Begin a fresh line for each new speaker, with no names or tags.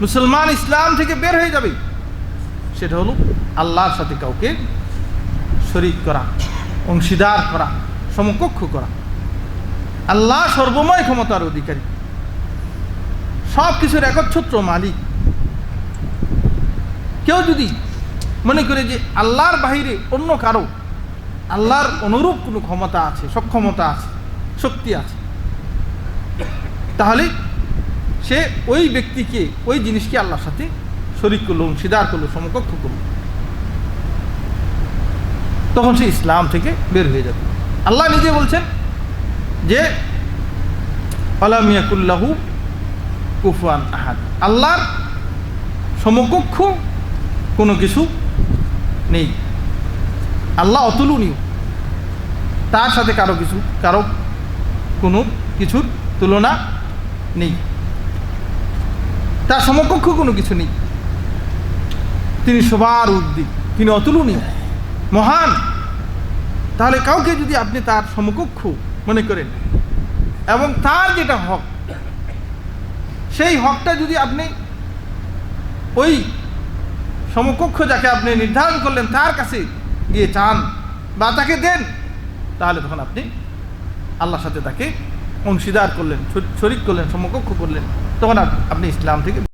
মুসলমান ইসলাম থেকে বের হয়ে যাবে, সেটা হলো আল্লাহর সাথে কাউকে শরীক করা, অংশীদার করা, সমকক্ষ করা। আল্লাহ সর্বময় ক্ষমতার অধিকারী, সব কিছুর একচ্ছত্র মালিক। কেউ যদি মনে করে যে আল্লাহর বাহিরে অন্য কারো আল্লাহর অনুরূপ কোনো ক্ষমতা আছে, সক্ষমতা আছে, শক্তি আছে, তাহলে সে ওই ব্যক্তিকে, ওই জিনিসকে আল্লাহর সাথে শরীক করলো, অংশীদার করলো, সমকক্ষ করলো, তখন সে ইসলাম থেকে বের হয়ে যাবে। আল্লাহ নিজে বলছেন যে আলাম ইয়াকুল্লাহু কুফুয়ান আহাদ, আল্লাহর সমকক্ষ কোনো কিছু নেই। আল্লাহ অতুলনীয়, তার সাথে কারো কোনো কিছুর তুলনা নেই, তার সমকক্ষ কোনো কিছু নেই। তিনি সবার ঊর্ধ্বে, তিনি অতুলনীয়, মহান। তাহলে কাউকে যদি আপনি তার সমকক্ষ মনে করেন এবং তার যেটা হক, সেই হকটা যদি আপনি ওই সমকক্ষ যাকে আপনি নির্ধারণ করলেন তার কাছে গিয়ে চান বা তাকে দেন, তাহলে তখন আপনি আল্লাহর সাথে তাকে অংশীদার করলেন, শরীক করলেন, সমকক্ষ করলেন, তখন আপনি ইসলাম থেকে